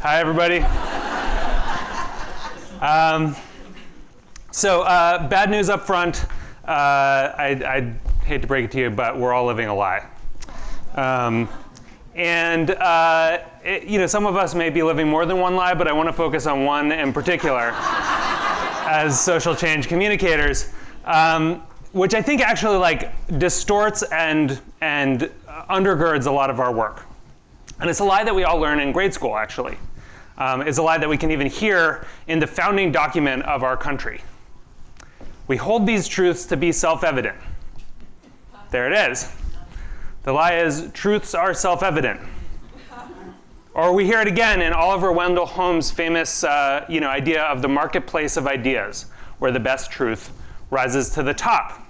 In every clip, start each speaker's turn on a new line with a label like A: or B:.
A: Hi, everybody. Bad news up front. I hate to break it to you, but we're all living a lie. Some of us may be living more than one lie, but I want to focus on one in particular as social change communicators, which I think actually distorts and undergirds a lot of our work. And it's a lie that we all learn in grade school, actually. It's a lie that we can even hear in the founding document of our country. We hold these truths to be self-evident. There it is. The lie is, truths are self-evident. Or we hear it again in Oliver Wendell Holmes' famous idea of the marketplace of ideas, where the best truth rises to the top.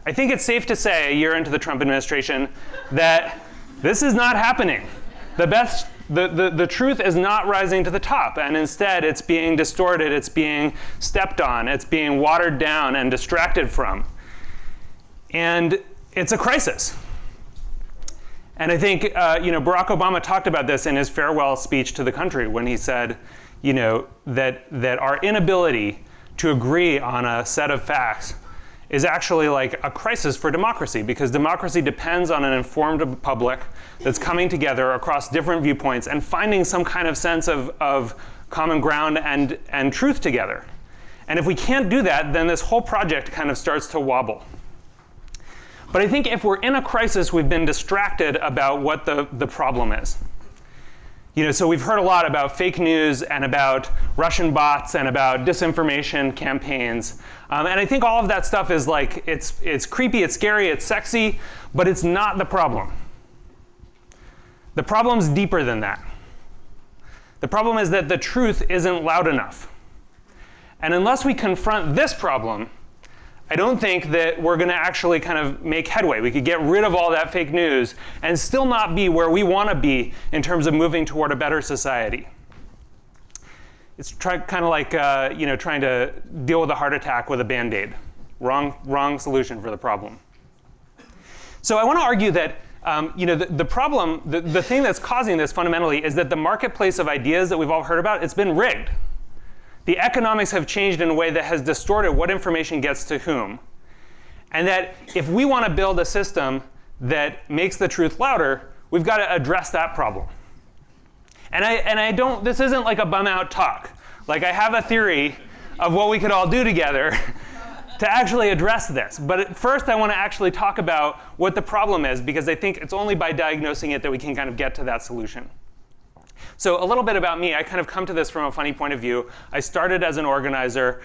A: I think it's safe to say, a year into the Trump administration, that this is not happening. The truth is not rising to the top, and instead it's being distorted, it's being stepped on, it's being watered down and distracted from. And it's a crisis. And I think Barack Obama talked about this in his farewell speech to the country when he said, that our inability to agree on a set of facts is actually like a crisis for democracy, because democracy depends on an informed public that's coming together across different viewpoints and finding some kind of sense of common ground and truth together. And if we can't do that, then this whole project kind of starts to wobble. But I think if we're in a crisis, we've been distracted about what the problem is. So we've heard a lot about fake news and about Russian bots and about disinformation campaigns. And I think all of that stuff is it's creepy, it's scary, it's sexy, but it's not the problem. The problem's deeper than that. The problem is that the truth isn't loud enough. And unless we confront this problem, I don't think that we're going to actually kind of make headway. We could get rid of all that fake news and still not be where we want to be in terms of moving toward a better society. It's kind of like trying to deal with a heart attack with a Band-Aid. Wrong solution for the problem. So I want to argue that the problem, the thing that's causing this fundamentally is that the marketplace of ideas that we've all heard about, it's been rigged. The economics have changed in a way that has distorted what information gets to whom. And that if we want to build a system that makes the truth louder, we've got to address that problem. And this isn't like a bum out talk. Like, I have a theory of what we could all do together to actually address this. But first I want to actually talk about what the problem is, because I think it's only by diagnosing it that we can kind of get to that solution. So a little bit about me. I kind of come to this from a funny point of view. I started as an organizer,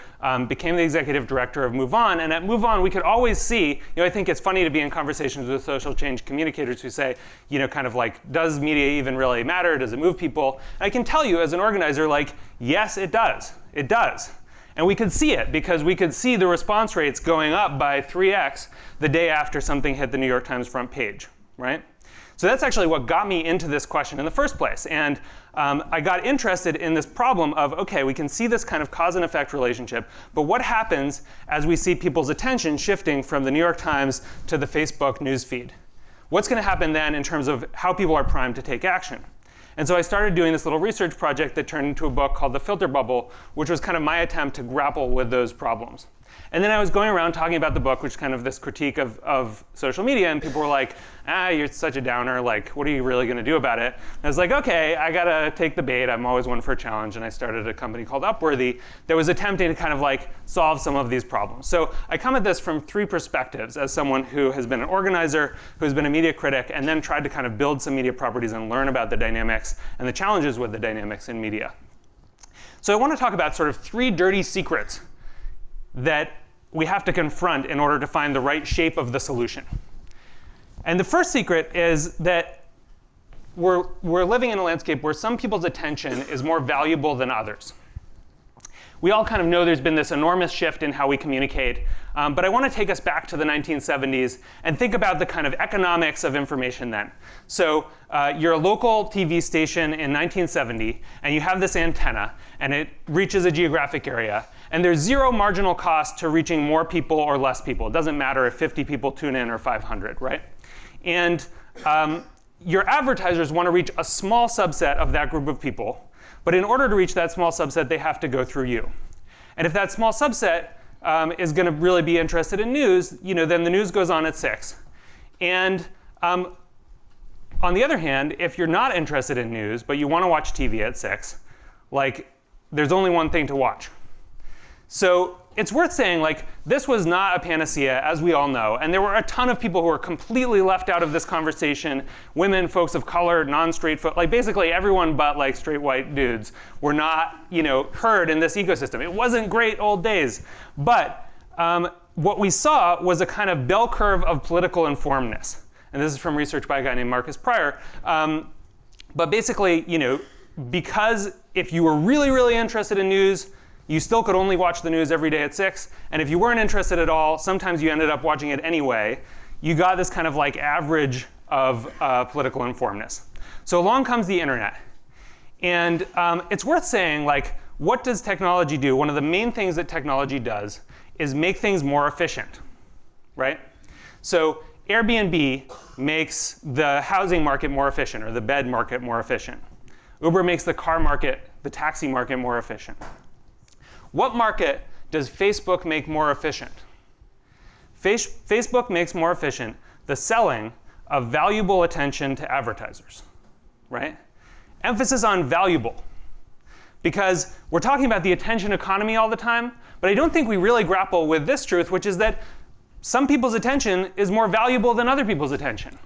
A: became the executive director of Move On, and at Move On we could always see, I think it's funny to be in conversations with social change communicators who say, kind of like, does media even really matter? Does it move people? And I can tell you as an organizer, yes, it does. It does. And we could see it, because we could see the response rates going up by 3x the day after something hit the New York Times front page, right? So that's actually what got me into this question in the first place. And I got interested in this problem of, okay, we can see this kind of cause and effect relationship, but what happens as we see people's attention shifting from the New York Times to the Facebook newsfeed? What's going to happen then in terms of how people are primed to take action? And so I started doing this little research project that turned into a book called The Filter Bubble, which was kind of my attempt to grapple with those problems. And then I was going around talking about the book, which is kind of this critique of social media, and people were like, you're such a downer, what are you really going to do about it? And I was like, okay, I got to take the bait. I'm always one for a challenge. And I started a company called Upworthy that was attempting to kind of solve some of these problems. So I come at this from three perspectives, as someone who has been an organizer, who's been a media critic, and then tried to kind of build some media properties and learn about the dynamics and the challenges with the dynamics in media. So I want to talk about sort of three dirty secrets that we have to confront in order to find the right shape of the solution. And the first secret is that we're living in a landscape where some people's attention is more valuable than others. We all kind of know there's been this enormous shift in how we communicate, but I want to take us back to the 1970s and think about the kind of economics of information then. So you're a local TV station in 1970, and you have this antenna, and it reaches a geographic area, and there's zero marginal cost to reaching more people or less people. It doesn't matter if 50 people tune in or 500, right? And your advertisers want to reach a small subset of that group of people But in order to reach that small subset, they have to go through you. And if that small subset is going to really be interested in news, then the news goes on at 6. And on the other hand, if you're not interested in news, but you want to watch TV at 6, there's only one thing to watch. So it's worth saying, this was not a panacea, as we all know. And there were a ton of people who were completely left out of this conversation. Women, folks of color, non-straight folks, basically everyone but straight white dudes were not, heard in this ecosystem. It wasn't great old days. But what we saw was a kind of bell curve of political informedness. And this is from research by a guy named Marcus Pryor. But basically, because if you were really, really interested in news, you still could only watch the news every day at 6. And if you weren't interested at all, sometimes you ended up watching it anyway. You got this kind of average of political informedness. So along comes the internet. And it's worth saying, what does technology do? One of the main things that technology does is make things more efficient, right? So Airbnb makes the housing market more efficient, or the bed market more efficient. Uber makes the car market, the taxi market more efficient. What market does Facebook make more efficient? Facebook makes more efficient the selling of valuable attention to advertisers, right? Emphasis on valuable. Because we're talking about the attention economy all the time, but I don't think we really grapple with this truth, which is that some people's attention is more valuable than other people's attention.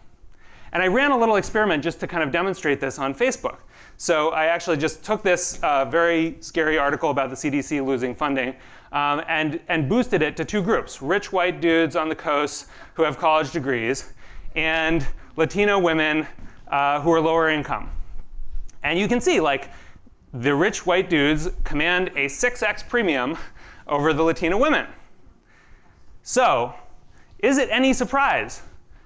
A: And I ran a little experiment just to kind of demonstrate this on Facebook. So I actually just took this very scary article about the CDC losing funding and boosted it to 2 groups: rich white dudes on the coast who have college degrees, and Latino women who are lower income. And you can see, the rich white dudes command a 6x premium over the Latino women. So, is it any surprise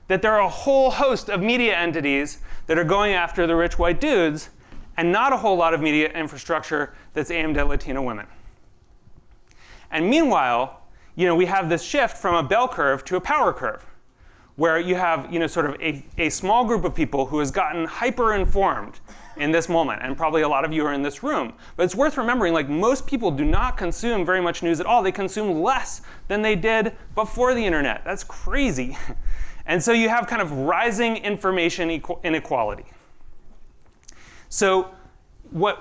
A: that there are a whole host of media entities that are going after the rich white dudes, and not a whole lot of media infrastructure that's aimed at Latino women? And meanwhile, we have this shift from a bell curve to a power curve, where you have sort of a small group of people who has gotten hyper-informed in this moment, and probably a lot of you are in this room. But it's worth remembering, most people do not consume very much news at all. They consume less than they did before the internet. That's crazy. And so you have kind of rising information inequality. So what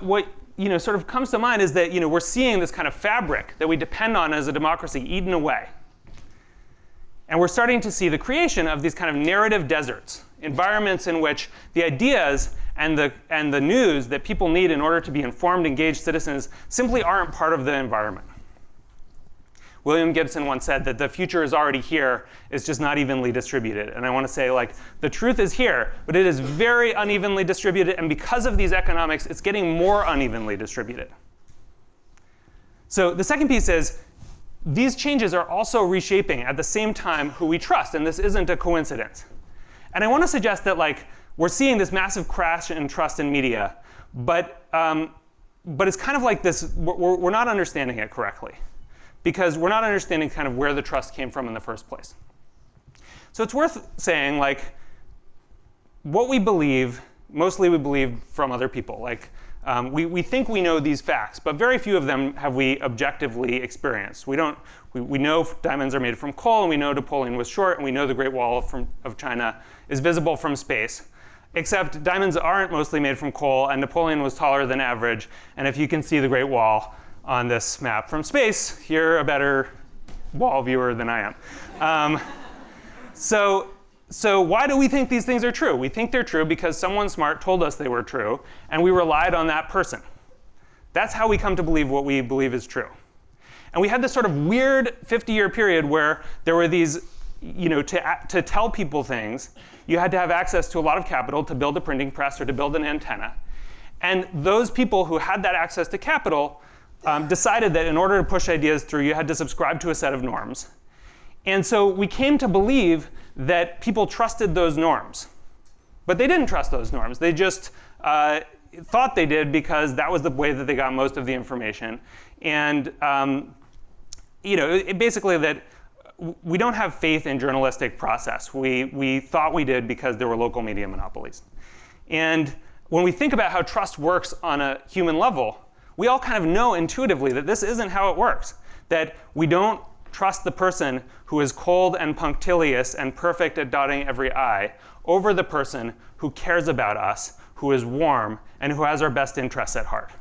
A: sort of comes to mind is that we're seeing this kind of fabric that we depend on as a democracy eaten away. And we're starting to see the creation of these kind of narrative deserts, environments in which the ideas and the news that people need in order to be informed, engaged citizens simply aren't part of the environment. William Gibson once said that the future is already here, it's just not evenly distributed. And I want to say, the truth is here, but it is very unevenly distributed, and because of these economics, it's getting more unevenly distributed. So the second piece is, these changes are also reshaping at the same time who we trust, and this isn't a coincidence. And I want to suggest that we're seeing this massive crash in trust in media, but it's kind of this, we're not understanding it correctly, because we're not understanding kind of where the trust came from in the first place. So it's worth saying, what we believe, mostly we believe from other people. We think we know these facts, but very few of them have we objectively experienced. We know diamonds are made from coal, and we know Napoleon was short, and we know the Great Wall of China is visible from space. Except diamonds aren't mostly made from coal, and Napoleon was taller than average. And if you can see the Great Wall on this map from space, you're a better wall viewer than I am. So why do we think these things are true? We think they're true because someone smart told us they were true, and we relied on that person. That's how we come to believe what we believe is true. And we had this sort of weird 50-year period where there were these, to tell people things, you had to have access to a lot of capital to build a printing press or to build an antenna. And those people who had that access to capital decided that in order to push ideas through, you had to subscribe to a set of norms. And so we came to believe that people trusted those norms. But they didn't trust those norms. They just thought they did because that was the way that they got most of the information. And basically that we don't have faith in journalistic process. We thought we did because there were local media monopolies. And when we think about how trust works on a human level, we all kind of know intuitively that this isn't how it works. That we don't trust the person who is cold and punctilious and perfect at dotting every I over the person who cares about us, who is warm, and who has our best interests at heart.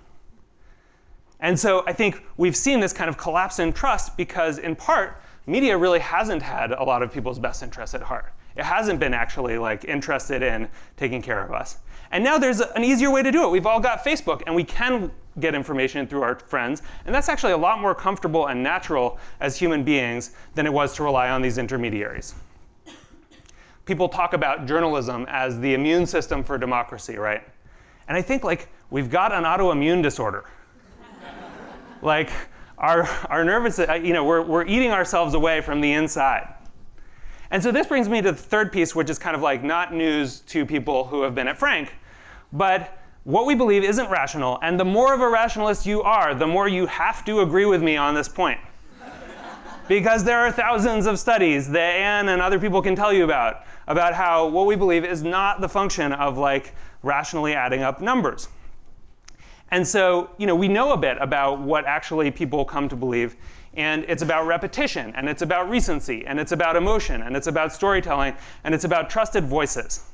A: And so I think we've seen this kind of collapse in trust because, in part, media really hasn't had a lot of people's best interests at heart. It hasn't been actually like interested in taking care of us. And now there's an easier way to do it. We've all got Facebook, and we can get information through our friends. And that's actually a lot more comfortable and natural as human beings than it was to rely on these intermediaries. People talk about journalism as the immune system for democracy, right? And I think like we've got an autoimmune disorder. Like our nervous, we're eating ourselves away from the inside. And so this brings me to the third piece, which is kind of like not news to people who have been at Frank, but what we believe isn't rational. And the more of a rationalist you are, the more you have to agree with me on this point. Because there are thousands of studies that Anne and other people can tell you about how what we believe is not the function of like rationally adding up numbers. And so, we know a bit about what actually people come to believe. And it's about repetition, and it's about recency, and it's about emotion, and it's about storytelling, and it's about trusted voices.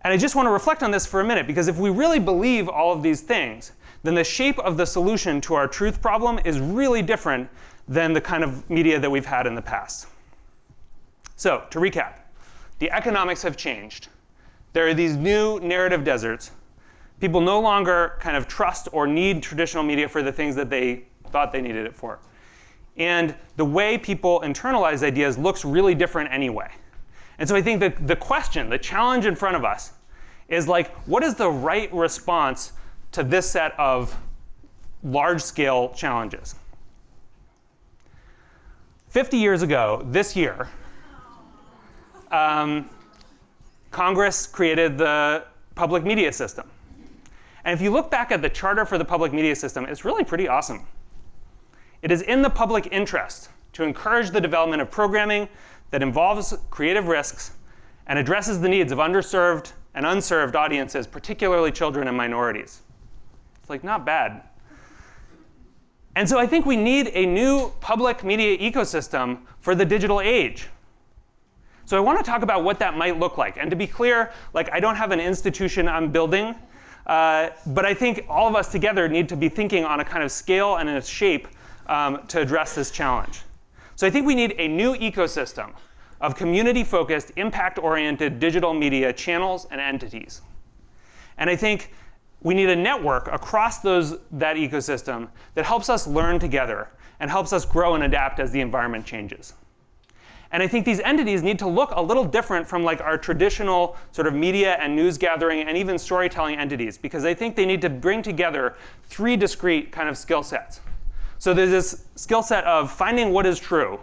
A: And I just want to reflect on this for a minute, because if we really believe all of these things, then the shape of the solution to our truth problem is really different than the kind of media that we've had in the past. So, to recap, the economics have changed. There are these new narrative deserts. People no longer kind of trust or need traditional media for the things that they thought they needed it for. And the way people internalize ideas looks really different anyway. And so I think that the question, the challenge in front of us is like, what is the right response to this set of large-scale challenges? 50 years ago, this year, Congress created the public media system. And if you look back at the charter for the public media system, it's really pretty awesome. It is in the public interest to encourage the development of programming that involves creative risks and addresses the needs of underserved and unserved audiences, particularly children and minorities. It's like not bad. And so I think we need a new public media ecosystem for the digital age. So I want to talk about what that might look like. And to be clear, like I don't have an institution I'm building, but I think all of us together need to be thinking on a kind of scale and in a shape to address this challenge. So I think we need a new ecosystem of community-focused, impact-oriented digital media channels and entities. And I think we need a network across that ecosystem that helps us learn together and helps us grow and adapt as the environment changes. And I think these entities need to look a little different from like our traditional sort of media and news gathering and even storytelling entities, because I think they need to bring together three discrete kind of skill sets. So there's this skill set of finding what is true.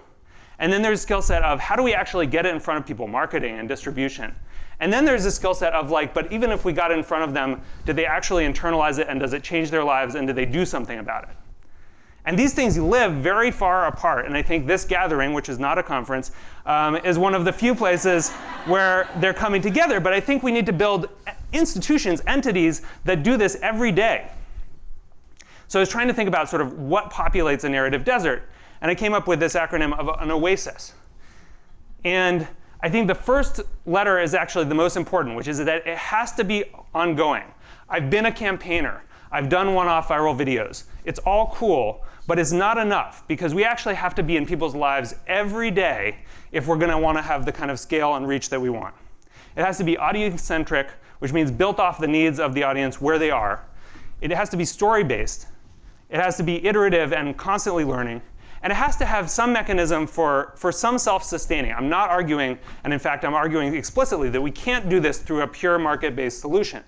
A: And then there's a skill set of how do we actually get it in front of people, marketing and distribution. And then there's a skill set of like, but even if we got it in front of them, did they actually internalize it and does it change their lives and do they do something about it? And these things live very far apart. And I think this gathering, which is not a conference, is one of the few places where they're coming together. But I think we need to build institutions, entities that do this every day. So I was trying to think about sort of what populates a narrative desert. And I came up with this acronym of an oasis. And I think the first letter is actually the most important, which is that it has to be ongoing. I've been a campaigner. I've done one-off viral videos. It's all cool, but it's not enough because we actually have to be in people's lives every day if we're going to want to have the kind of scale and reach that we want. It has to be audience-centric, which means built off the needs of the audience where they are. It has to be story-based. It has to be iterative and constantly learning. And it has to have some mechanism for some self-sustaining. I'm not arguing, and in fact, I'm arguing explicitly that we can't do this through a pure market-based solution,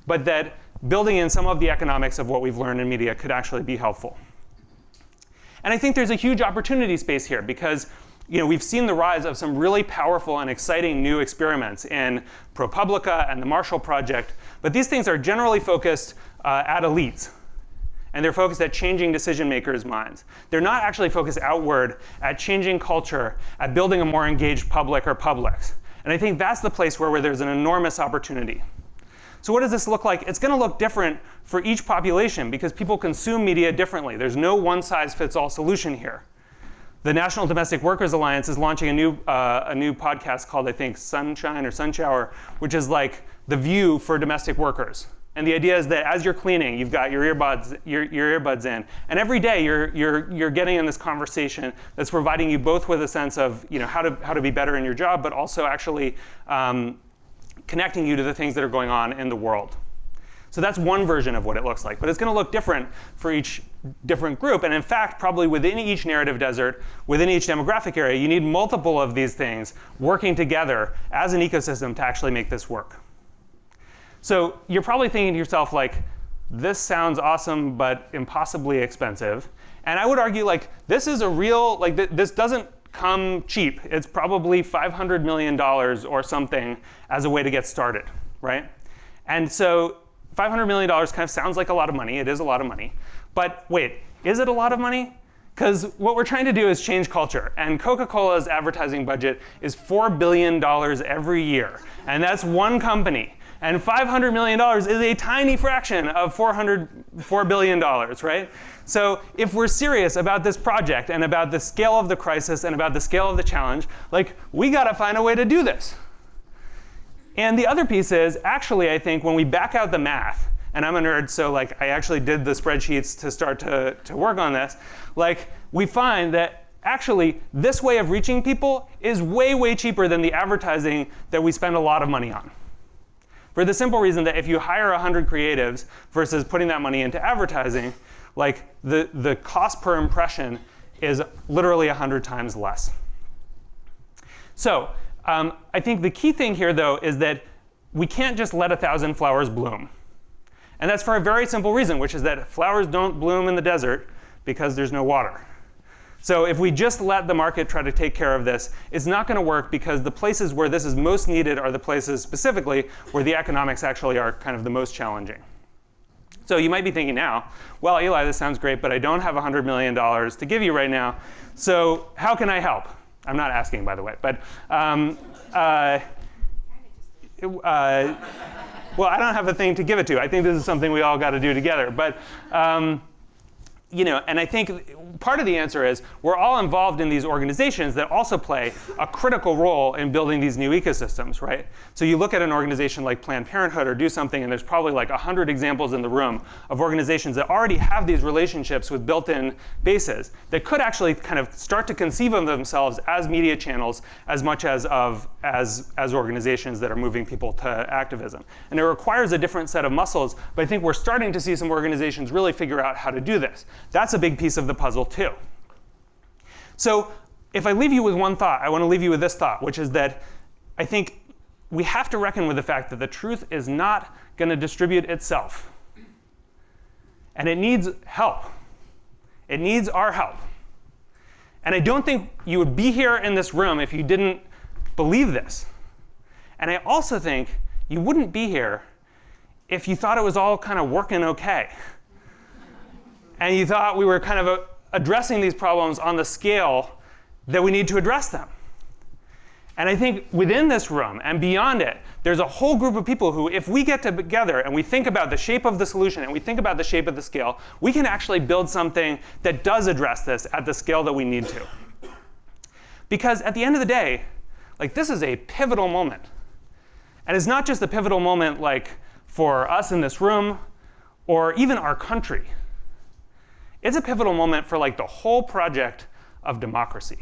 A: but that building in some of the economics of what we've learned in media could actually be helpful. And I think there's a huge opportunity space here because we've seen the rise of some really powerful and exciting new experiments in ProPublica and the Marshall Project, but these things are generally focused at elites. And they're focused at changing decision makers' minds. They're not actually focused outward at changing culture, at building a more engaged public or publics. And I think that's the place where there's an enormous opportunity. So what does this look like? It's going to look different for each population because people consume media differently. There's no one-size-fits-all solution here. The National Domestic Workers Alliance is launching a new podcast called, I think, Sunshine or Sunshower, which is like the view for domestic workers. And the idea is that as you're cleaning, you've got your earbuds in, and every day you're getting in this conversation that's providing you both with a sense of how to be better in your job, but also actually connecting you to the things that are going on in the world. So that's one version of what it looks like, but it's going to look different for each different group. And in fact, probably within each narrative desert, within each demographic area, you need multiple of these things working together as an ecosystem to actually make this work. So you're probably thinking to yourself, like, this sounds awesome, but impossibly expensive. And I would argue, like, this is a real, like, this doesn't come cheap. It's probably $500 million or something as a way to get started, right? And so $500 million kind of sounds like a lot of money. It is a lot of money. But wait, is it a lot of money? Because what we're trying to do is change culture. And Coca-Cola's advertising budget is $4 billion every year. And that's one company. And $500 million is a tiny fraction of $4 billion, right? So if we're serious about this project and about the scale of the crisis and about the scale of the challenge, like, we got to find a way to do this. And the other piece is, actually, I think when we back out the math, and I'm a nerd, so like I actually did the spreadsheets to start to work on this, like, we find that actually this way of reaching people is way, way cheaper than the advertising that we spend a lot of money on. For the simple reason that if you hire 100 creatives versus putting that money into advertising, like the cost per impression is literally 100 times less. So I think the key thing here, though, is that we can't just let 1,000 flowers bloom. And that's for a very simple reason, which is that flowers don't bloom in the desert because there's no water. So if we just let the market try to take care of this, it's not going to work because the places where this is most needed are the places specifically where the economics actually are kind of the most challenging. So you might be thinking now, well, Eli, this sounds great, but I don't have $100 million to give you right now. So how can I help? I'm not asking, by the way. But well, I don't have a thing to give it to. I think this is something we all got to do together. But and I think part of the answer is we're all involved in these organizations that also play a critical role in building these new ecosystems, right? So you look at an organization like Planned Parenthood or do something, and there's probably like 100 examples in the room of organizations that already have these relationships with built-in bases that could actually kind of start to conceive of themselves as media channels as much as organizations that are moving people to activism. And it requires a different set of muscles, but I think we're starting to see some organizations really figure out how to do this. That's a big piece of the puzzle too. So if I leave you with one thought, I want to leave you with this thought, which is that I think we have to reckon with the fact that the truth is not going to distribute itself. And it needs help. It needs our help. And I don't think you would be here in this room if you didn't believe this. And I also think you wouldn't be here if you thought it was all kind of working okay. And you thought we were kind of addressing these problems on the scale that we need to address them. And I think within this room and beyond it, there's a whole group of people who, if we get together and we think about the shape of the solution and we think about the shape of the scale, we can actually build something that does address this at the scale that we need to. Because at the end of the day, like, this is a pivotal moment. And it's not just a pivotal moment like for us in this room or even our country. It's a pivotal moment for like the whole project of democracy.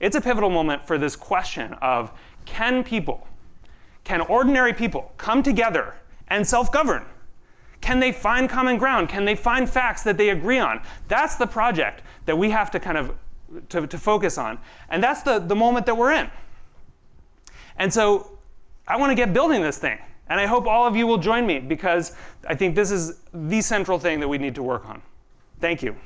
A: It's a pivotal moment for this question of, can ordinary people come together and self-govern? Can they find common ground? Can they find facts that they agree on? That's the project that we have to kind of to focus on. And that's the moment that we're in. And so I want to get building this thing. And I hope all of you will join me because I think this is the central thing that we need to work on. Thank you.